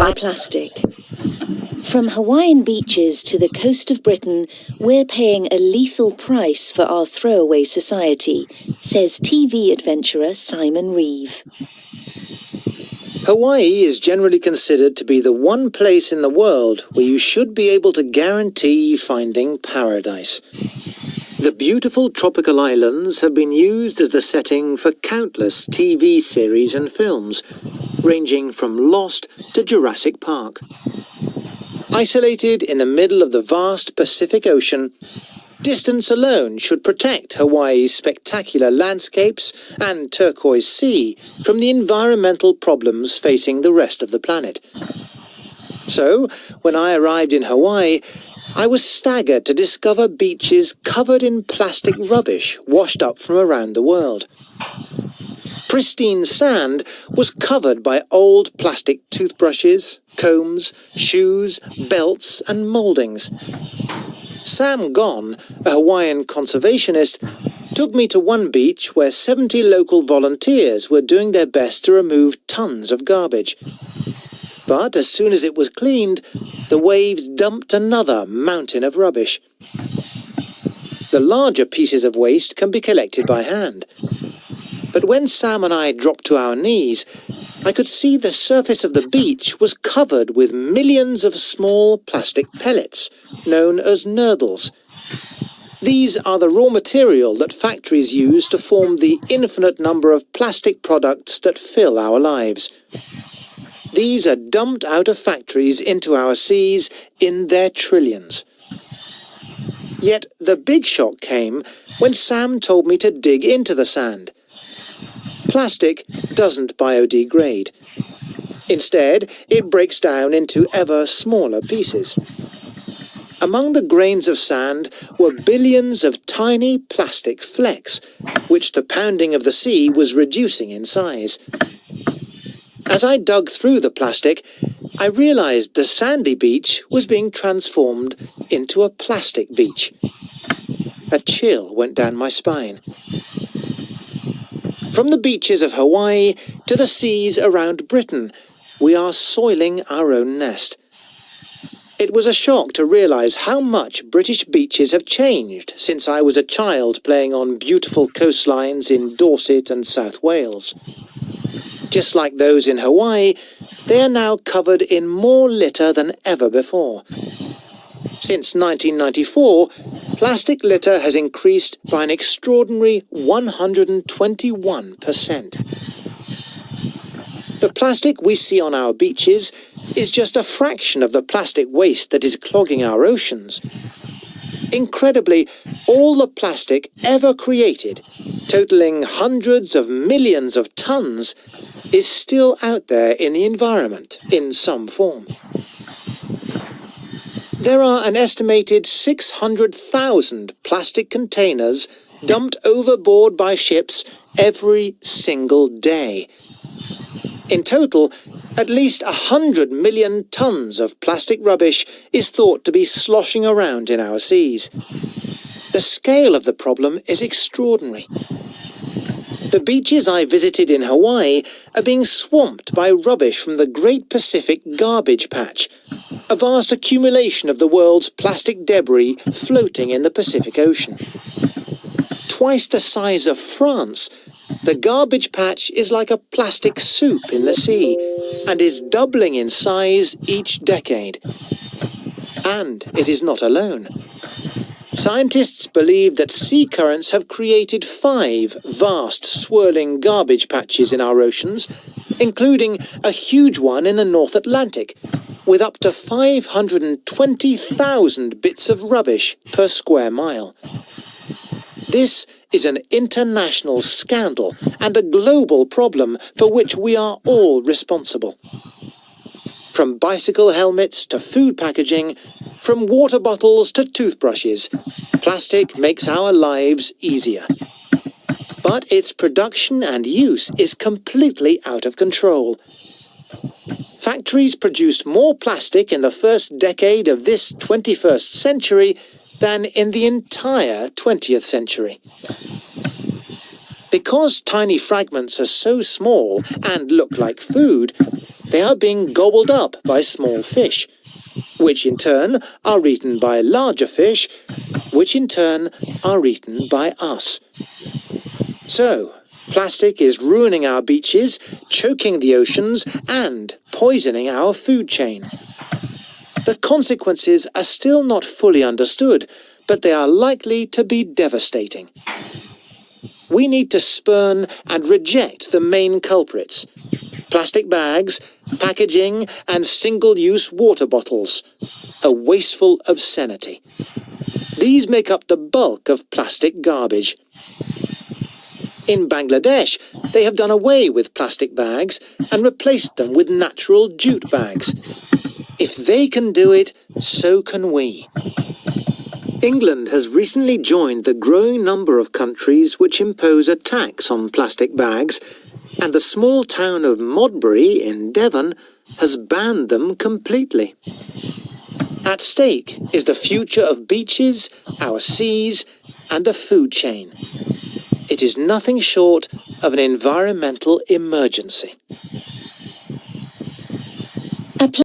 by plastic. From Hawaiian beaches to the coast of Britain, we're paying a lethal price for our throwaway society, says TV adventurer Simon Reeve. Hawaii is generally considered to be the one place in the world where you should be able to guarantee finding paradise. The beautiful tropical islands have been used as the setting for countless TV series and films, ranging from Lost to Jurassic Park. Isolated in the middle of the vast Pacific Ocean, distance alone should protect Hawaii's spectacular landscapes and turquoise sea from the environmental problems facing the rest of the planet. So, when I arrived in Hawaii, I was staggered to discover beaches covered in plastic rubbish washed up from around the world. Pristine sand was covered by old plastic toothbrushes, combs, shoes, belts and mouldings. Sam Gon, a Hawaiian conservationist, took me to one beach where 70 local volunteers were doing their best to remove tons of garbage. But as soon as it was cleaned, the waves dumped another mountain of rubbish. The larger pieces of waste can be collected by hand. But when Sam and I dropped to our knees, I could see the surface of the beach was covered with millions of small plastic pellets, known as nurdles. These are the raw material that factories use to form the infinite number of plastic products that fill our lives. These are dumped out of factories into our seas in their trillions. Yet the big shock came when Sam told me to dig into the sand. Plastic doesn't biodegrade. Instead, it breaks down into ever smaller pieces. Among the grains of sand were billions of tiny plastic flecks, which the pounding of the sea was reducing in size. As I dug through the plastic, I realized the sandy beach was being transformed into a plastic beach. A chill went down my spine. From the beaches of Hawaii to the seas around Britain, we are soiling our own nest. It was a shock to realize how much British beaches have changed since I was a child playing on beautiful coastlines in Dorset and South Wales. Just like those in Hawaii, they are now covered in more litter than ever before. Since 1994, plastic litter has increased by an extraordinary 121%. The plastic we see on our beaches is just a fraction of the plastic waste that is clogging our oceans. Incredibly, all the plastic ever created, totaling hundreds of millions of tons, is still out there in the environment in some form. There are an estimated 600,000 plastic containers dumped overboard by ships every single day. In total, at least 100 million tons of plastic rubbish is thought to be sloshing around in our seas. The scale of the problem is extraordinary. The beaches I visited in Hawaii are being swamped by rubbish from the Great Pacific Garbage Patch, a vast accumulation of the world's plastic debris floating in the Pacific Ocean. Twice the size of France, the garbage patch is like a plastic soup in the sea and is doubling in size each decade. And it is not alone. Scientists believe that sea currents have created 5 vast swirling garbage patches in our oceans, including a huge one in the North Atlantic, with up to 520,000 bits of rubbish per square mile. This is an international scandal and a global problem for which we are all responsible. From bicycle helmets to food packaging, from water bottles to toothbrushes, plastic makes our lives easier. But its production and use is completely out of control. Factories produced more plastic in the first decade of this 21st century than in the entire 20th century. Because tiny fragments are so small and look like food, they are being gobbled up by small fish, which in turn are eaten by larger fish, which in turn are eaten by us. So, plastic is ruining our beaches, choking the oceans, and poisoning our food chain. The consequences are still not fully understood, but they are likely to be devastating. We need to spurn and reject the main culprits: plastic bags, packaging, and single-use water bottles. A wasteful obscenity. These make up the bulk of plastic garbage. In Bangladesh, they have done away with plastic bags and replaced them with natural jute bags. If they can do it, so can we. England has recently joined the growing number of countries which impose a tax on plastic bags, and the small town of Modbury in Devon has banned them completely. At stake is the future of beaches, our seas, and the food chain. It is nothing short of an environmental emergency.